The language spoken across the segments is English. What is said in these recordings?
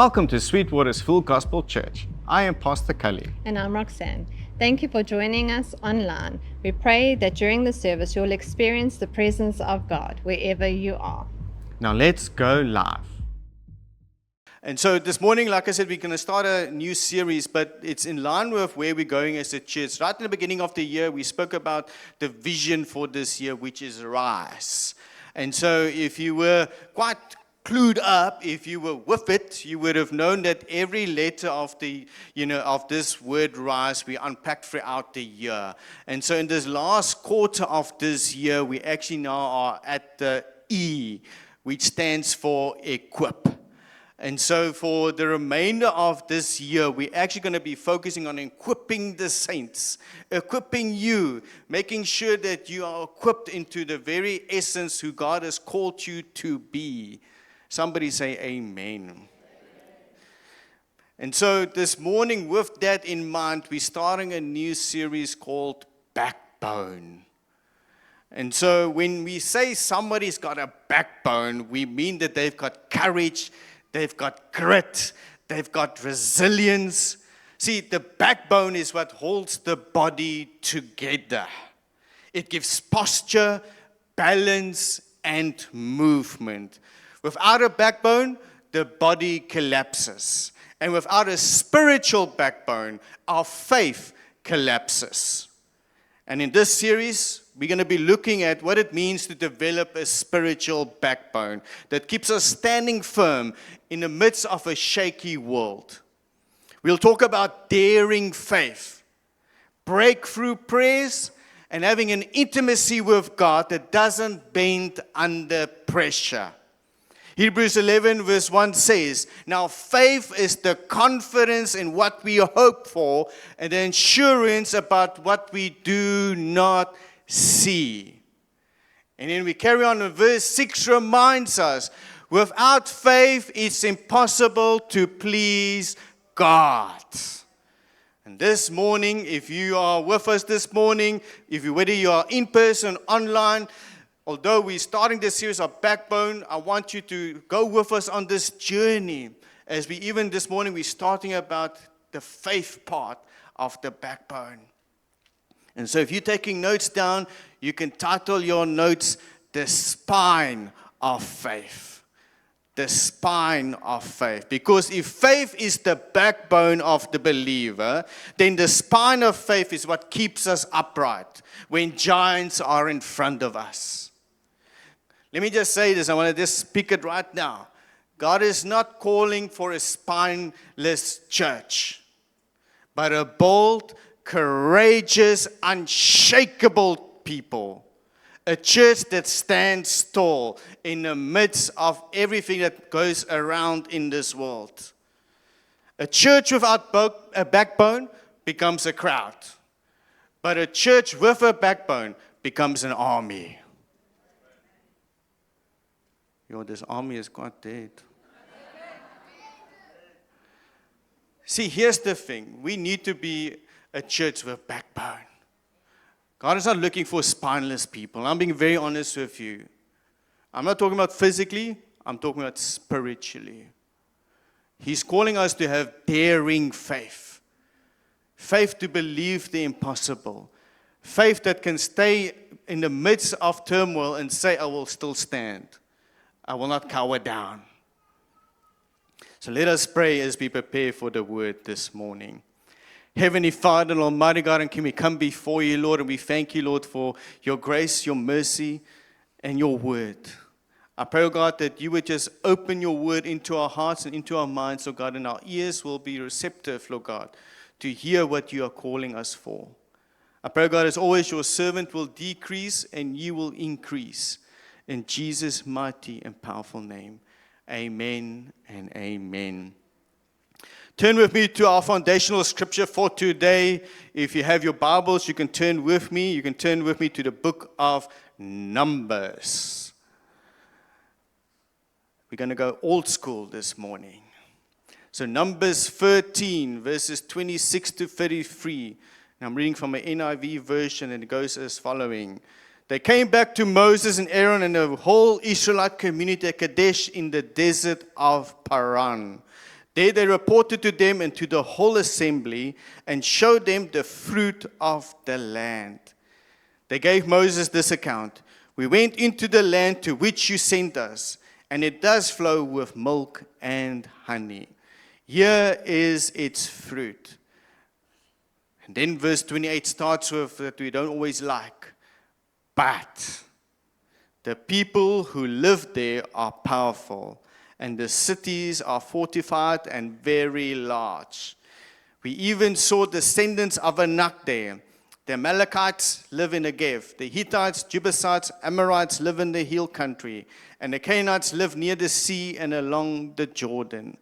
Welcome to Sweetwater's Full Gospel Church. I am Pastor Cully. And I'm Roxanne. Thank you for joining us online. We pray that during the service you'll experience the presence of God wherever you are. Now let's go live. And so this morning, like I said, we're going to start a new series, but it's in line with where we're going as a church. Right in the beginning of the year, we spoke about the vision for this year, which is Rise. And so if you were quite clued up, if you were with it, you would have known that every letter of the, of this word Rise, we unpacked throughout the year. And so in this last quarter of this year, we actually now are at the E, which stands for equip. And so for the remainder of this year, we're actually going to be focusing on equipping the saints, equipping you, making sure that you are equipped into the very essence who God has called you to be. Somebody say amen. And so this morning, with that in mind, we're starting a new series called Backbone. And so when we say somebody's got a backbone, we mean that they've got courage, they've got grit, they've got resilience. See, the backbone is what holds the body together. It gives posture, balance, and movement. Without a backbone, the body collapses. And without a spiritual backbone, our faith collapses. And in this series, we're going to be looking at what it means to develop a spiritual backbone that keeps us standing firm in the midst of a shaky world. We'll talk about daring faith, breakthrough prayers, and having an intimacy with God that doesn't bend under pressure. Hebrews 11 verse 1 says, now faith is the confidence in what we hope for and the assurance about what we do not see. And then we carry on, and verse 6 reminds us, without faith it's impossible to please God. And this morning, if you are with us this morning, whether you are in person, online, although we're starting this series of Backbone, I want you to go with us on this journey. As this morning, we're starting about the faith part of the backbone. And so if you're taking notes down, you can title your notes, The Spine of Faith. The spine of faith. Because if faith is the backbone of the believer, then the spine of faith is what keeps us upright when giants are in front of us. Let me just say this. I want to just speak it right now. God is not calling for a spineless church, but a bold, courageous, unshakable people. A church that stands tall in the midst of everything that goes around in this world. A church without a backbone becomes a crowd. But a church with a becomes an army. This army is quite dead. See, here's the thing. We need to be a church with backbone. God is not looking for spineless people. I'm being very honest with you. I'm not talking about physically. I'm talking about spiritually. He's calling us to have daring faith. Faith to believe the impossible. Faith that can stay in the midst of turmoil and say, I will still stand. I will not cower down. So let us pray as we prepare for the word this morning. Heavenly Father, Almighty God, and can we come before you, Lord, and we thank you, Lord, for your grace, your mercy, and your word. I pray, oh God, that you would just open your word into our hearts and into our minds, oh God, and our ears will be receptive, Lord God, to hear what you are calling us for. I pray, God, as always, your servant will decrease and you will increase. In Jesus' mighty and powerful name, amen and amen. Turn with me to our foundational scripture for today. If you have your Bibles, you can turn with me. You can turn with me to the book of Numbers. We're going to go old school this morning. So Numbers 13, verses 26 to 33. And I'm reading from an NIV version, and it goes as following. They came back to Moses and Aaron and the whole Israelite community at Kadesh in the desert of Paran. There they reported to them and to the whole assembly and showed them the fruit of the land. They gave Moses this account. We went into the land to which you sent us, and it does flow with milk and honey. Here is its fruit. And then verse 28 starts with that we don't always like. But the people who live there are powerful, and the cities are fortified and very large. We even saw descendants of Anak there. The Amalekites live in Negev. The Hittites, Jebusites, Amorites live in the hill country. And the Canaanites live near the sea and along the Jordan.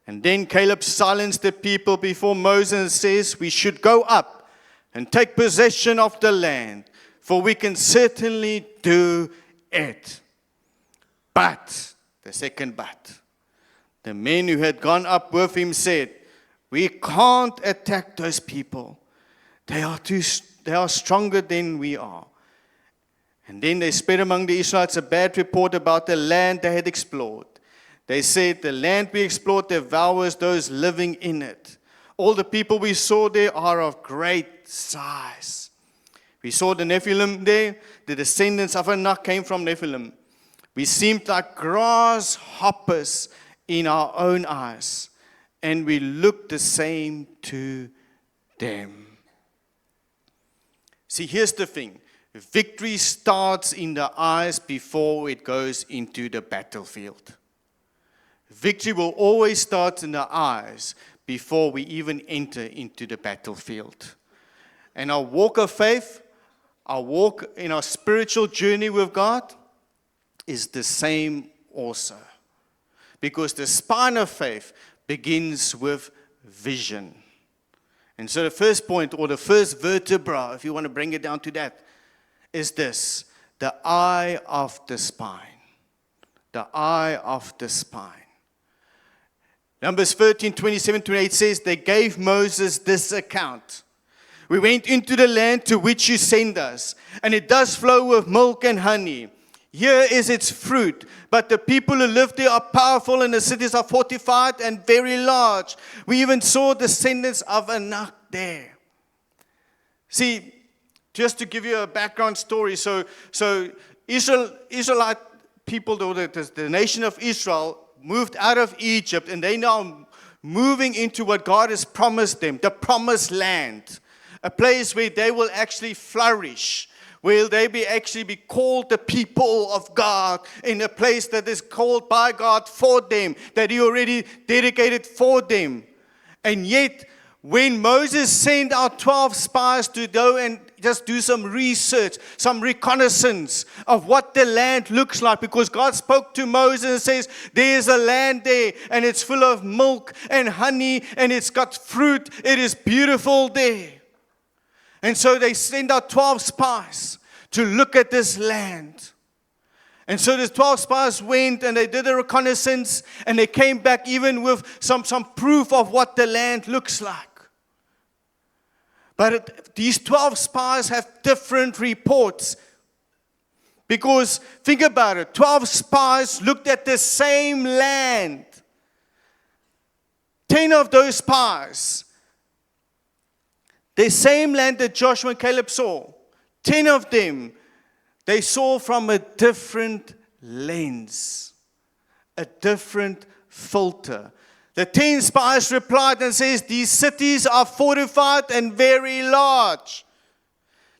And then Caleb silenced the people before Moses and says, we should go up and take possession of the land, for we can certainly do it. But, the second but, the men who had gone up with him said, we can't attack those people. They are stronger than we are. And then they spread among the Israelites a bad report about the land they had explored. They said, the land we explored devours those living in it. All the people we saw there are of great size. We saw the Nephilim there. The descendants of Anak came from Nephilim. We seemed like grasshoppers in our own eyes, and we looked the same to them. See, here's the thing. Victory starts in the eyes before it goes into the battlefield. Victory will always start in the eyes before we even enter into the battlefield. And our walk of faith, our walk in our spiritual journey with God is the same also. Because the spine of faith begins with vision. And so the first point, or the first vertebra, if you want to bring it down to that, is this: the eye of the spine. The eye of the spine. Numbers 13, 27, 28 says, they gave Moses this account. We went into the land to which you send us, and it does flow with milk and honey. Here is its fruit, but the people who live there are powerful, and the cities are fortified and very large. We even saw descendants of Anak there. See, just to give you a background story, so Israelite people, the nation of Israel, moved out of Egypt, and they now moving into what God has promised them, the promised land, a place where they will actually flourish, where they actually be called the people of God, in a place that is called by God for them, that He already dedicated for them. And yet, when Moses sent out 12 spies to go and just do some research, some reconnaissance of what the land looks like, because God spoke to Moses and says, there's a land there, and it's full of milk and honey, and it's got fruit. It is beautiful there. And so they send out 12 spies to look at this land. And so the 12 spies went and they did a reconnaissance, and they came back even with some proof of what the land looks like. But these 12 spies have different reports. Because think about it, 12 spies looked at the same land. 10 of those spies, the same land that Joshua and Caleb saw, 10 of them, they saw from a different lens, a different filter. The 10 spies replied and says, these cities are fortified and very large.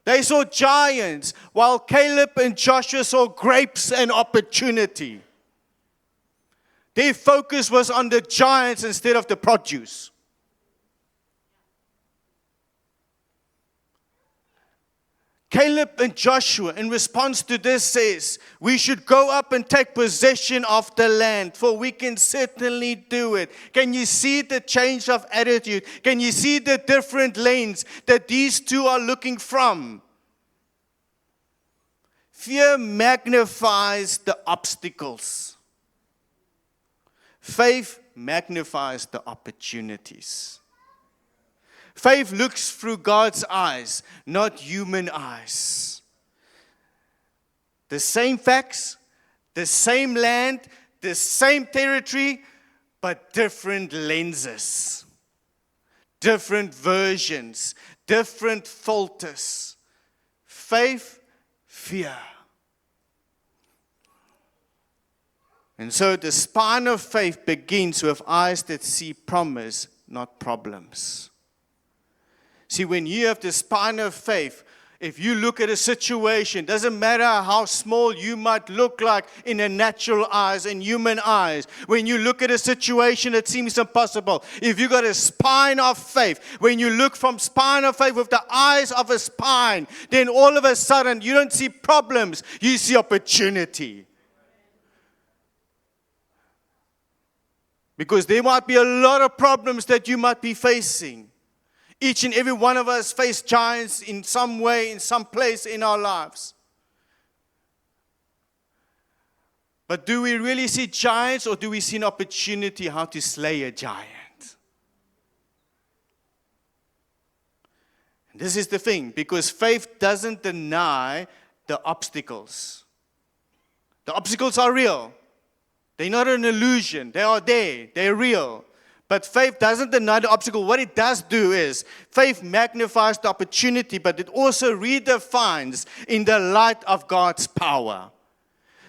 They saw giants, while Caleb and Joshua saw grapes and opportunity. Their focus was on the giants instead of the produce. Caleb and Joshua, in response to this, says, we should go up and take possession of the land, for we can certainly do it. Can you see the change of attitude? Can you see the different lanes that these two are looking from? Fear magnifies the obstacles. Faith magnifies the opportunities. Faith looks through God's eyes, not human eyes. The same facts, the same land, the same territory, but different lenses, different versions, different filters. Faith, fear. And so the spine of faith begins with eyes that see promise, not problems. See, when you have the spine of faith, if you look at a situation, doesn't matter how small you might look like in a natural eyes and human eyes. When you look at a situation that seems impossible, if you got a spine of faith, when you look from spine of faith with the eyes of a spine, then all of a sudden you don't see problems, you see opportunity. Because there might be a lot of problems that you might be facing. Each and every one of us face giants in some way, in some place in our lives. But do we really see giants, or do we see an opportunity how to slay a giant? And this is the thing, because faith doesn't deny the obstacles. The obstacles are real. They're not an illusion. They are there. They're real. But faith doesn't deny the obstacle. What it does do is, faith magnifies the opportunity, but it also redefines in the light of God's power.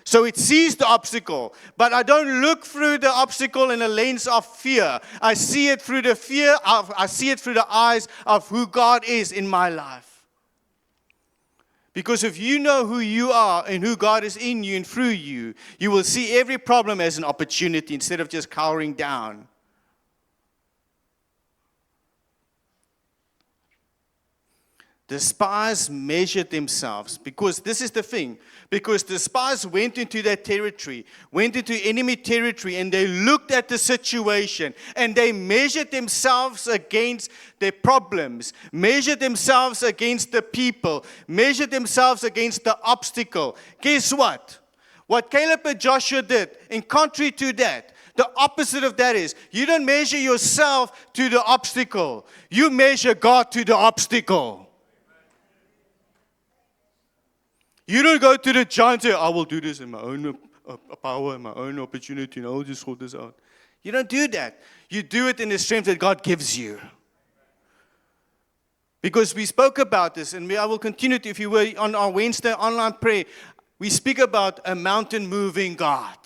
So it sees the obstacle, but I don't look through the obstacle in a lens of fear. I see it through I see it through the eyes of who God is in my life. Because if you know who you are and who God is in you and through you, you will see every problem as an opportunity instead of just cowering down. The spies measured themselves, because this is the thing, because the spies went into that territory, went into enemy territory, and they looked at the situation, and they measured themselves against their problems, measured themselves against the people, measured themselves against the obstacle. Guess what? What Caleb and Joshua did, in contrary to that, the opposite of that is, you don't measure yourself to the obstacle, you measure God to the obstacle. You don't go to the giant and say, I will do this in my own power, in my own opportunity, and I'll just sort this out. You don't do that. You do it in the strength that God gives you. Because we spoke about this, and I will continue to, if you were on our Wednesday online prayer, we speak about a mountain-moving God.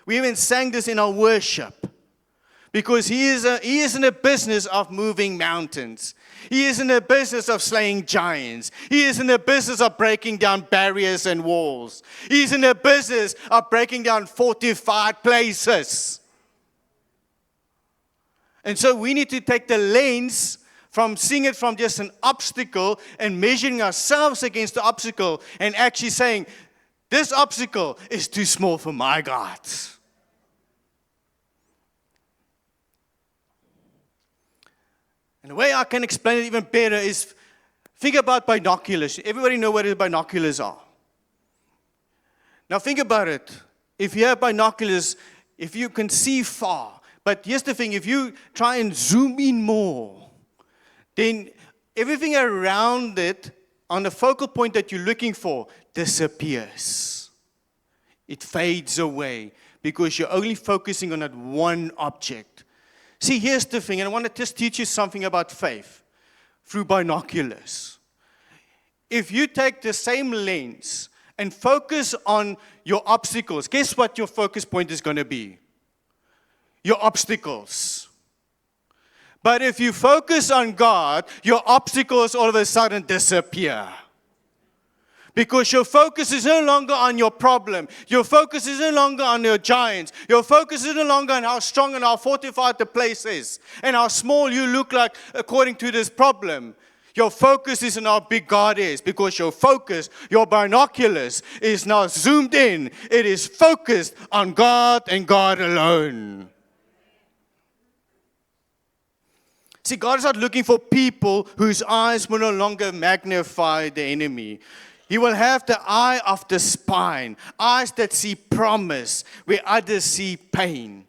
We even sang this in our worship. Because he is in the business of moving mountains. He is in the business of slaying giants. He is in the business of breaking down barriers and walls. He is in the business of breaking down fortified places. And so we need to take the lens from seeing it from just an obstacle and measuring ourselves against the obstacle and actually saying, this obstacle is too small for my God. And the way I can explain it even better is, think about binoculars. Everybody know what binoculars are. Now think about it. If you have binoculars, if you can see far, but here's the thing, if you try and zoom in more, then everything around it, on the focal point that you're looking for, disappears. It fades away because you're only focusing on that one object. See, here's the thing, and I want to just teach you something about faith through binoculars. If you take the same lens and focus on your obstacles, guess what your focus point is going to be? Your obstacles. But if you focus on God, your obstacles all of a sudden disappear. Because your focus is no longer on your problem. Your focus is no longer on your giants. Your focus is no longer on how strong and how fortified the place is. And how small you look like according to this problem. Your focus is on how big God is. Because your focus, your binoculars, is now zoomed in. It is focused on God and God alone. See, God is not looking for people whose eyes will no longer magnify the enemy. He will have the eye of the spine, eyes that see promise where others see pain,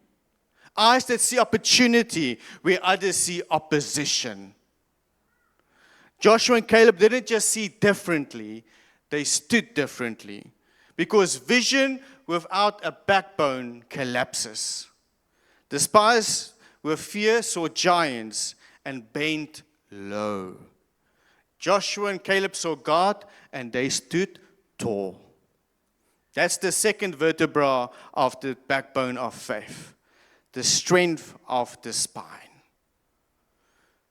eyes that see opportunity where others see opposition. Joshua and Caleb didn't just see differently, they stood differently. Because vision without a backbone collapses. The spies with fear saw giants and bent low. Joshua and Caleb saw God and they stood tall. That's the second vertebra of the backbone of faith, the strength of the spine.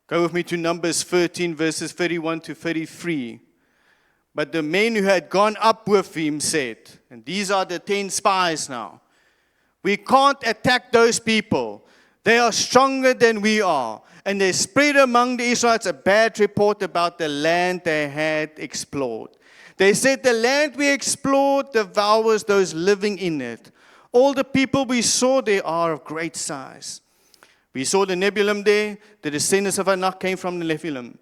Go with me to Numbers 13, verses 31 to 33. But the men who had gone up with him said, and these are the 10 spies now, we can't attack those people. They are stronger than we are. And they spread among the Israelites a bad report about the land they had explored. They said, the land we explored devours those living in it. All the people we saw there are of great size. We saw the Nephilim there. The descendants of Anak came from the Nephilim.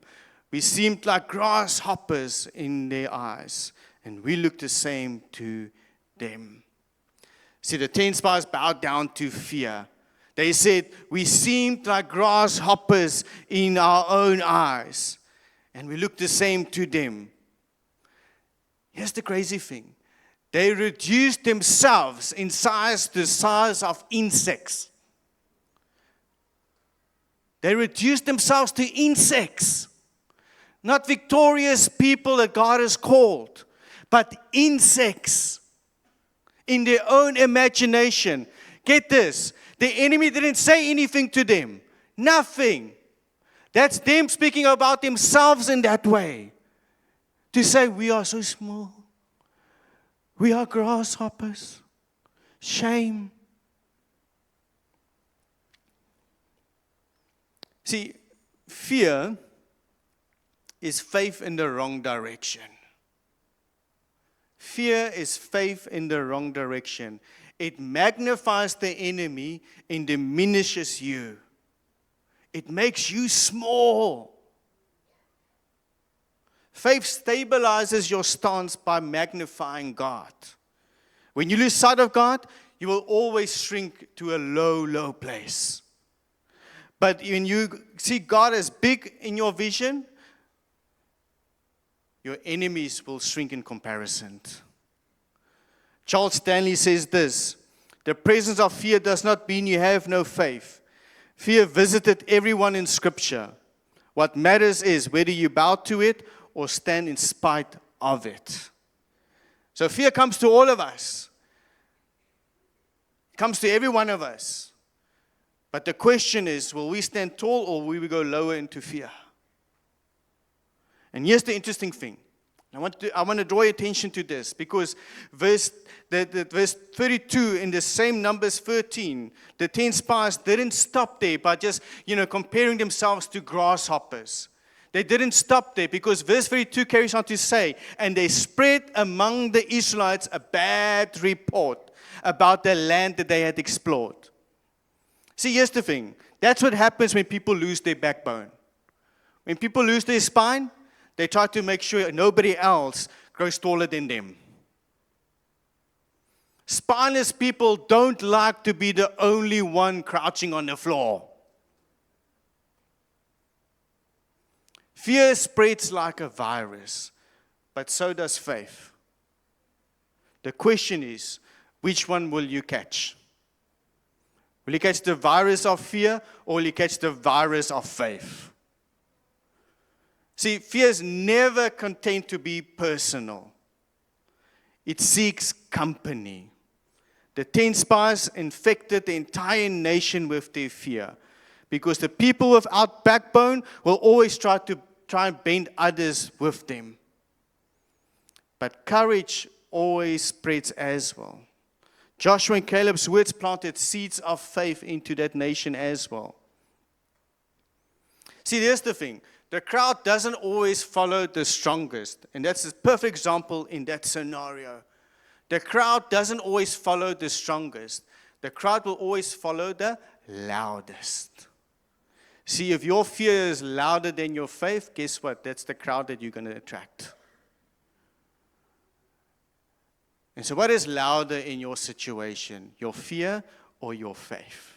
We seemed like grasshoppers in their eyes. And we looked the same to them. See, the 10 spies bowed down to fear. They said, we seemed like grasshoppers in our own eyes. And we looked the same to them. Here's the crazy thing. They reduced themselves in size to the size of insects. They reduced themselves to insects. Not victorious people that God has called, but insects in their own imagination. Get this. The enemy didn't say anything to them. Nothing. That's them speaking about themselves in that way. To say, we are so small. We are grasshoppers. Shame. See, fear is faith in the wrong direction. Fear is faith in the wrong direction. It magnifies the enemy and diminishes you. It makes you small. Faith stabilizes your stance by magnifying God. When you lose sight of God, you will always shrink to a low, low place. But when you see God as big in your vision, your enemies will shrink in comparison. Charles Stanley says this, the presence of fear does not mean you have no faith. Fear visited everyone in Scripture. What matters is whether you bow to it or stand in spite of it. So fear comes to all of us. It comes to every one of us. But the question is, will we stand tall or will we go lower into fear? And here's the interesting thing. I want to draw your attention to this because verse 32 in the same Numbers 13, the 10 spies didn't stop there by just, comparing themselves to grasshoppers. They didn't stop there because verse 32 carries on to say, and they spread among the Israelites a bad report about the land that they had explored. See, here's the thing. That's what happens when people lose their backbone. When people lose their spine, they try to make sure nobody else grows taller than them. Spineless people don't like to be the only one crouching on the floor. Fear spreads like a virus, but so does faith. The question is, which one will you catch? Will you catch the virus of fear or will you catch the virus of faith? See, fear is never content to be personal. It seeks company. The 10 spies infected the entire nation with their fear. Because the people without backbone will always try and bend others with them. But courage always spreads as well. Joshua and Caleb's words planted seeds of faith into that nation as well. See, here's the thing. The crowd doesn't always follow the strongest. And that's a perfect example in that scenario. The crowd doesn't always follow the strongest. The crowd will always follow the loudest. See, if your fear is louder than your faith, guess what? That's the crowd that you're going to attract. And so what is louder in your situation? Your fear or your faith?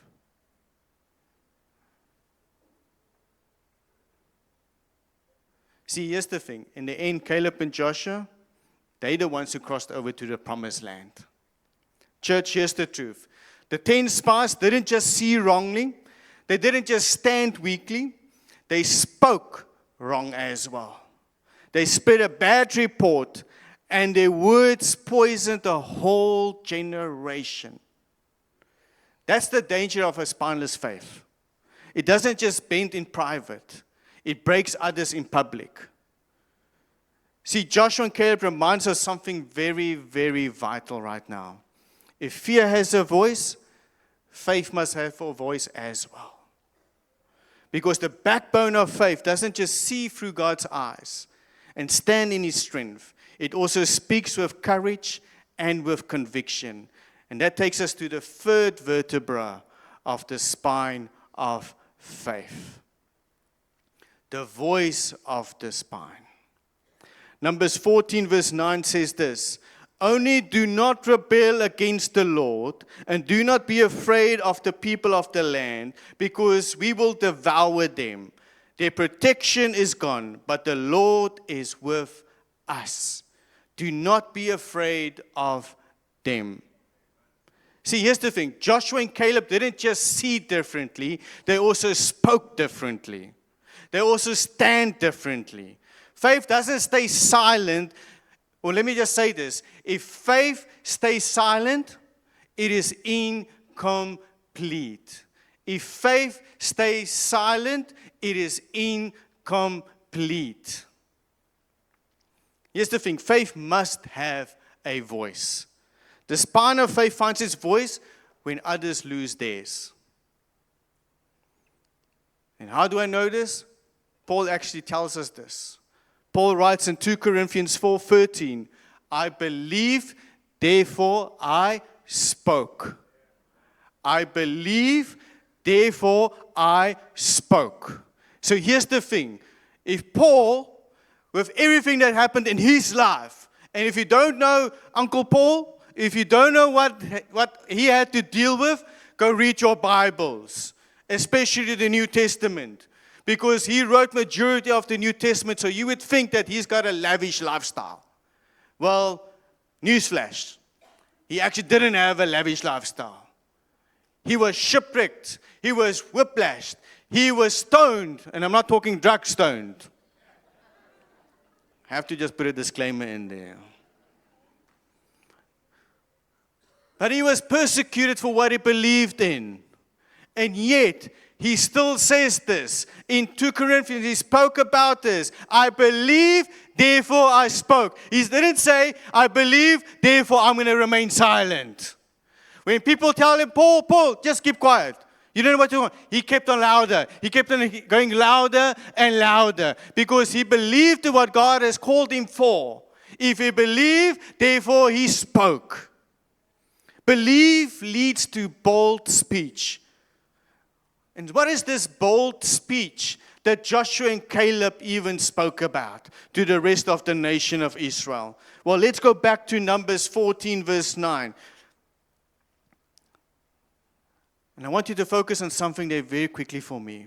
See, here's the thing. In the end, Caleb and Joshua, they're the ones who crossed over to the promised land. Church, here's the truth. The 10 spies didn't just see wrongly. They didn't just stand weakly. They spoke wrong as well. They spread a bad report, and their words poisoned a whole generation. That's the danger of a spineless faith. It doesn't just bend in private. It breaks others in public. See, Joshua and Caleb reminds us something very, very vital right now. If fear has a voice, faith must have a voice as well. Because the backbone of faith doesn't just see through God's eyes and stand in His strength. It also speaks with courage and with conviction. And that takes us to the third vertebra of the spine of faith. The voice of the spine. Numbers 14 verse 9 says this, "Only do not rebel against the Lord, and do not be afraid of the people of the land, because we will devour them. Their protection is gone, but the Lord is with us. Do not be afraid of them." See, here's the thing. Joshua and Caleb didn't just see differently, they also spoke differently. They also stand differently. Faith doesn't stay silent. Or let me just say this. If faith stays silent, it is incomplete. If faith stays silent, it is incomplete. Here's the thing. Faith must have a voice. The spine of faith finds its voice when others lose theirs. And how do I know this? Paul actually tells us this. Paul writes in 2 Corinthians 4:13, "I believe, therefore I spoke." I believe, therefore I spoke. So here's the thing. If Paul, with everything that happened in his life, and if you don't know Uncle Paul, if you don't know what he had to deal with, go read your Bibles, especially the New Testament. Because he wrote majority of the New Testament, so you would think that he's got a lavish lifestyle. Well, newsflash, he actually didn't have a lavish lifestyle. He was shipwrecked, he was whiplashed, he was stoned, and I'm not talking drug stoned. I have to just put a disclaimer in there. But he was persecuted for what he believed in. And yet, he still says this. In 2 Corinthians, he spoke about this. I believe, therefore I spoke. He didn't say, I believe, therefore I'm going to remain silent. When people tell him, Paul, just keep quiet. You don't know what you want. He kept on louder. He kept on going louder and louder. Because he believed in what God has called him for. If he believed, therefore he spoke. Belief leads to bold speech. And what is this bold speech that Joshua and Caleb even spoke about to the rest of the nation of Israel? Well, let's go back to Numbers 14, verse 9. And I want you to focus on something there very quickly for me.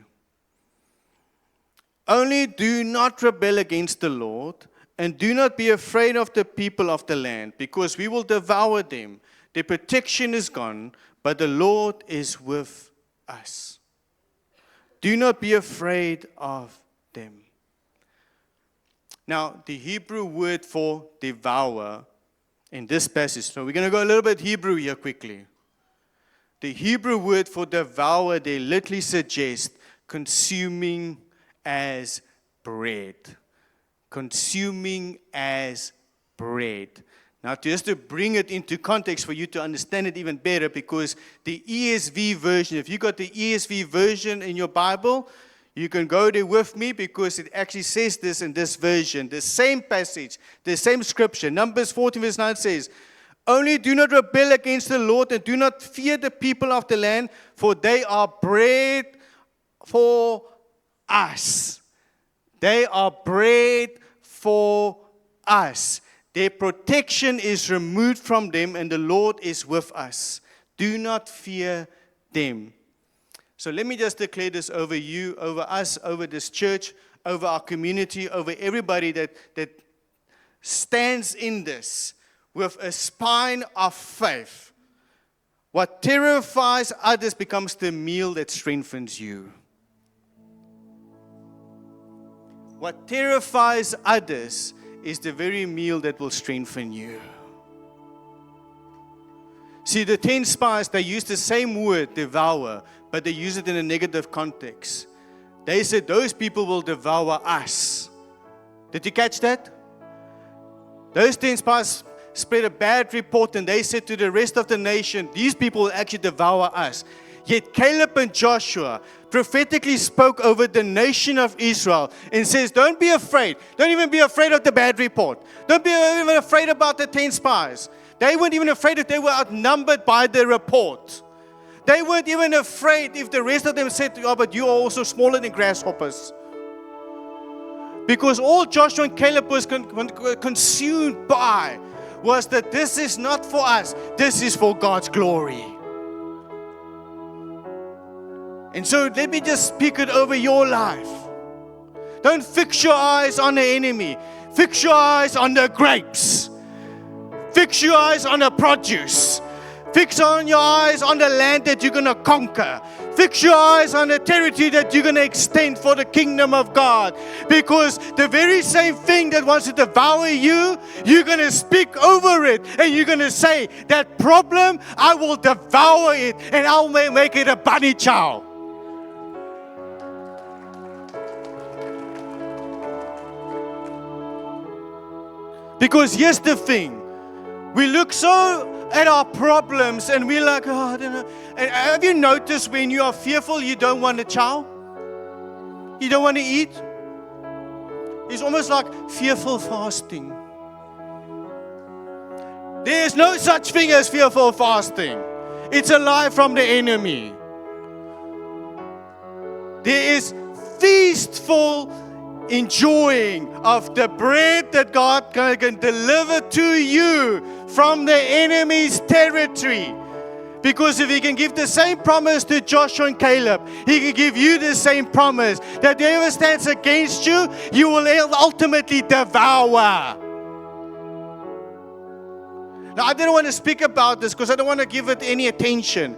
Only do not rebel against the Lord, and do not be afraid of the people of the land, because we will devour them. Their protection is gone, but the Lord is with us. Do not be afraid of them. Now, the Hebrew word for devour in this passage, so we're going to go a little bit Hebrew here quickly. The Hebrew word for devour, they literally suggest consuming as bread. Consuming as bread. Now, just to bring it into context for you to understand it even better, because the ESV version, if you got the ESV version in your Bible, you can go there with me, because it actually says this in this version. The same passage, the same scripture. Numbers 14 verse 9 says, "Only do not rebel against the Lord, and do not fear the people of the land, for they are bread for us." They are bread for us. Their protection is removed from them, and the Lord is with us. Do not fear them. So let me just declare this over you, over us, over this church, over our community, over everybody that stands in this with a spine of faith. What terrifies others becomes the meal that strengthens you. What terrifies others is the very meal that will strengthen you. See, the 10 spies, they used the same word, devour, but they use it in a negative context. They said, those people will devour us. Did you catch that? Those 10 spies spread a bad report, and they said to the rest of the nation, these people will actually devour us. Yet Caleb and Joshua prophetically spoke over the nation of Israel and says, don't be afraid. Don't even be afraid of the bad report. Don't be even afraid about the 10 spies. They weren't even afraid if they were outnumbered by the report. They weren't even afraid if the rest of them said, oh, but you are also smaller than grasshoppers. Because all Joshua and Caleb was consumed by was that this is not for us, this is for God's glory. And so let me just speak it over your life. Don't fix your eyes on the enemy. Fix your eyes on the grapes. Fix your eyes on the produce. Fix on your eyes on the land that you're going to conquer. Fix your eyes on the territory that you're going to extend for the kingdom of God. Because the very same thing that wants to devour you, you're going to speak over it. And you're going to say, that problem, I will devour it. And I'll make it a bunny chow. Because here's the thing. We look so at our problems and we're like, oh, I don't know. And have you noticed when you are fearful, you don't want to chow? You don't want to eat? It's almost like fearful fasting. There is no such thing as fearful fasting. It's a lie from the enemy. There is feastful enjoying of the bread that God can deliver to you from the enemy's territory. Because if He can give the same promise to Joshua and Caleb, He can give you the same promise that whoever stands against you, you will ultimately devour. Now, I didn't want to speak about this because I don't want to give it any attention.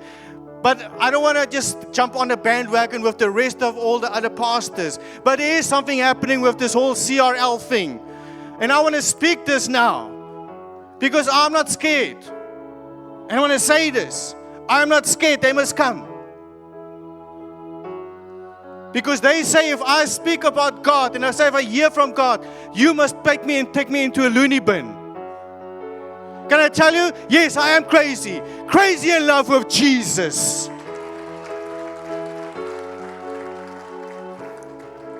But I don't want to just jump on the bandwagon with the rest of all the other pastors. But there is something happening with this whole CRL thing. And I want to speak this now. Because I'm not scared. And I want to say this. I'm not scared. They must come. Because they say if I speak about God and I say if I hear from God, you must take me into a loony bin. Can I tell you? Yes, I am crazy. Crazy in love with Jesus.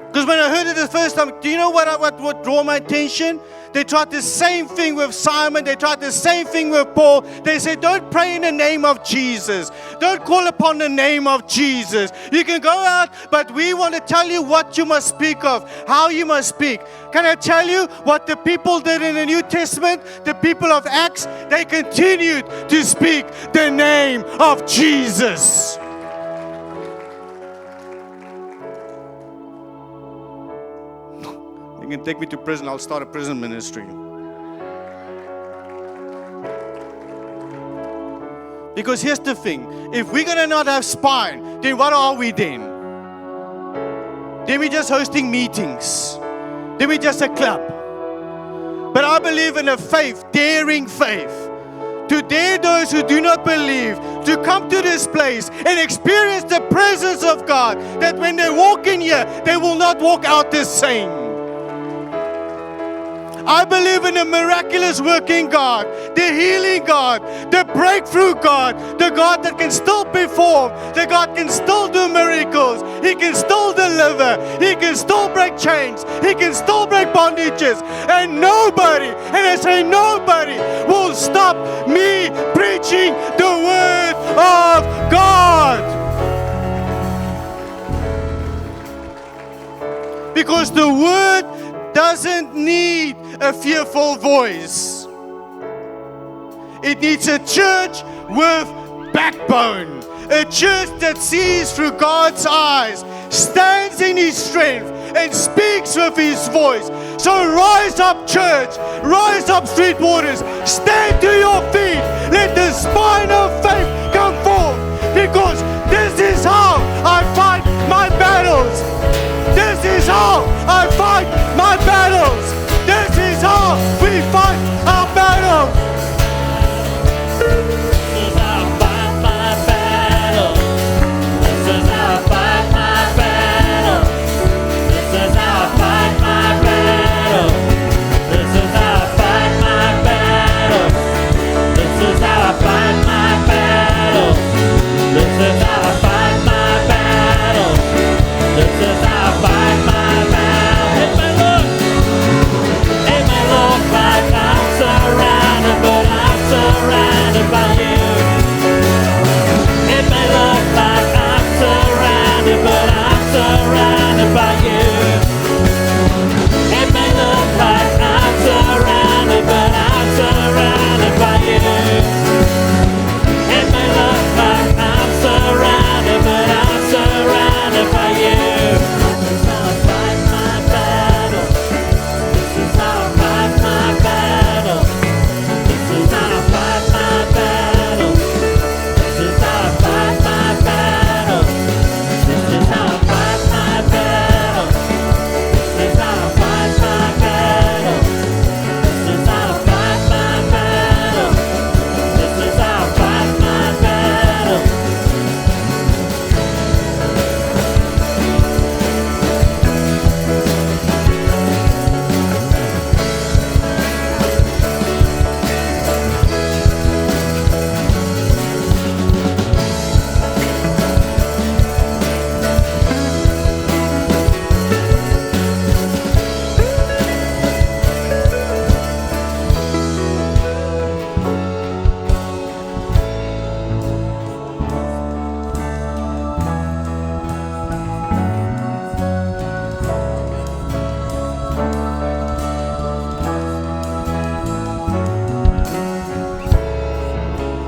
Because when I heard it the first time, do you know what drew my attention? They tried the same thing with Simon. They tried the same thing with Paul. They said, don't pray in the name of Jesus. Don't call upon the name of Jesus. You can go out, but we want to tell you what you must speak of, how you must speak. Can I tell you what the people did in the New Testament? The people of Acts, they continued to speak the name of Jesus. You can take me to prison, I'll start a prison ministry. Because here's the thing, if we're going to not have spine, then what are we then? Then we're just hosting meetings. Then we're just a club. But I believe in a faith, daring faith. To dare those who do not believe to come to this place and experience the presence of God, that when they walk in here, they will not walk out the same. I believe in a miraculous working God, the healing God, the breakthrough God, the God that can still perform, the God can still do miracles, He can still deliver, He can still break chains, He can still break bondages, and nobody, and I say nobody, will stop me preaching the Word of God. Because the Word doesn't need a fearful voice. It needs a church with backbone. A church that sees through God's eyes, stands in His strength, and speaks with His voice. So rise up, church. Rise up, street waters. Stand to your feet. Let the spine of faith come Because this is how I fight my battles. This is how I fight my battles. This is how we fight our battles. This is how I fight my battle. This is how I fight my battle. This is how I fight my battle. This is how I fight my battle. This is how I fight my battle. This is how I fight my battle. This is how I fight my battle. It may look like I'm surrounded, but I'm surrounded by you. It may look like I'm surrounded, but I'm surrounded by you. It may look like I'm surrounded, but I'm surrounded by you. It may look like I'm surrounded, but I'm surrounded by you. This is how I fight my battle. This is how I fight my battle. This is how I fight my battle. This is how I fight my battle. This is how I fight my battle. This is how I fight my battle. This is how I fight my battle. This is how I fight my battle.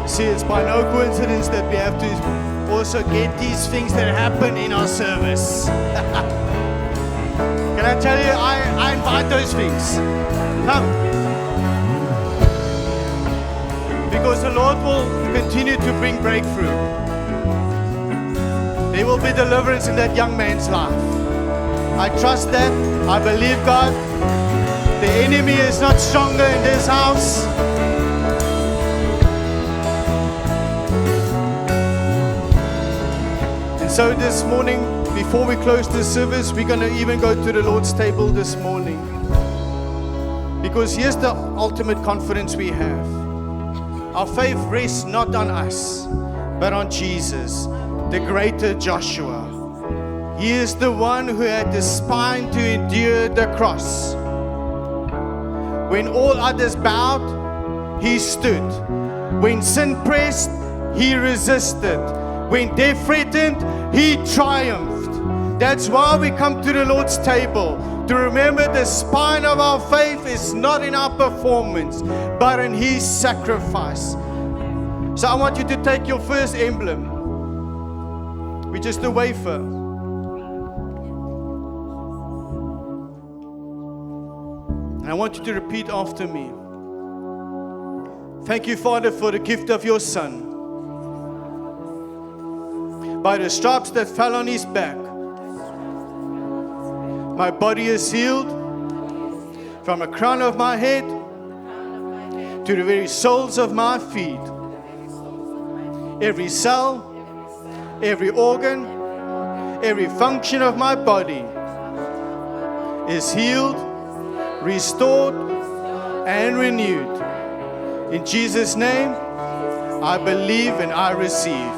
See, it's by no coincidence that we have to also get these things that happen in our service. Can I tell you, I invite those things. Come. Because the Lord will continue to bring breakthrough. There will be deliverance in that young man's life. I trust that. I believe God. The enemy is not stronger in this house. And so this morning, before we close this service, we're going to even go to the Lord's table this morning. Because here's the ultimate confidence we have. Our faith rests not on us, but on Jesus, the greater Joshua. He is the one who had the spine to endure the cross. When all others bowed, he stood. When sin pressed, he resisted. When death threatened, he triumphed. That's why we come to the Lord's table, to remember the spine of our faith is not in our performance, but in his sacrifice. So I want you to take your first emblem, which is the wafer. And I want you to repeat after me. Thank you, Father, for the gift of your Son. By the stripes that fell on his back, my body is healed from the crown of my head to the very soles of my feet. Every cell, every organ, every function of my body is healed, restored, and renewed. In Jesus' name, I believe and I receive.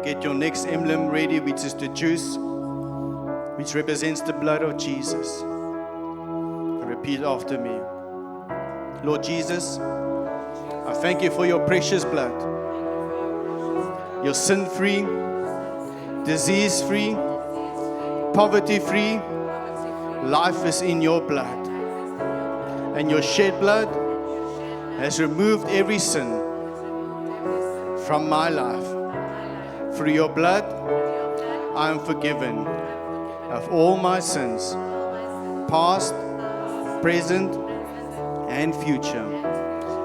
Get your next emblem ready, which is the juice, which represents the blood of Jesus. Repeat after me. Lord Jesus, I thank you for your precious blood. Your sin-free, disease-free, poverty-free life is in your blood. And your shed blood has removed every sin from my life. Through your blood, I am forgiven of all my sins, past, present, and future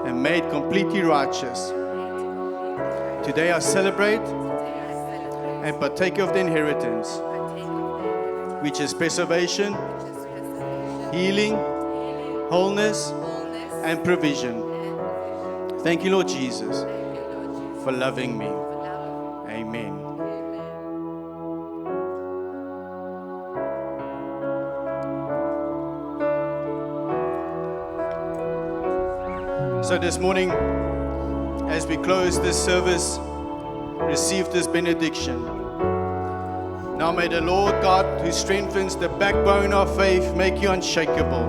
and made completely righteous. Today I celebrate and partake of the inheritance, which is preservation, healing, wholeness, and provision. Thank you, Lord Jesus, for loving me. Amen. So this morning, as we close this service, receive this benediction. Now may the Lord God, who strengthens the backbone of faith, make you unshakable.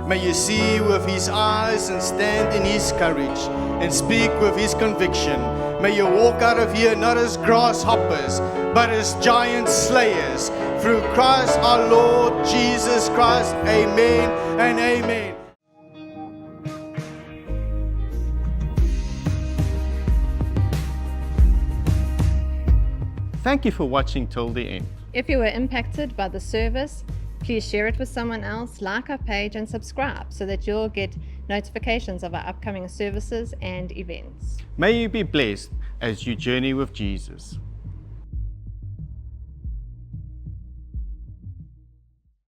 May you see with His eyes and stand in His courage and speak with His conviction. May you walk out of here not as grasshoppers, but as giant slayers. Through Christ our Lord Jesus Christ. Amen and amen. Thank you for watching till the end. If you were impacted by the service, please share it with someone else, like our page, and subscribe so that you'll get notifications of our upcoming services and events. May you be blessed as you journey with Jesus.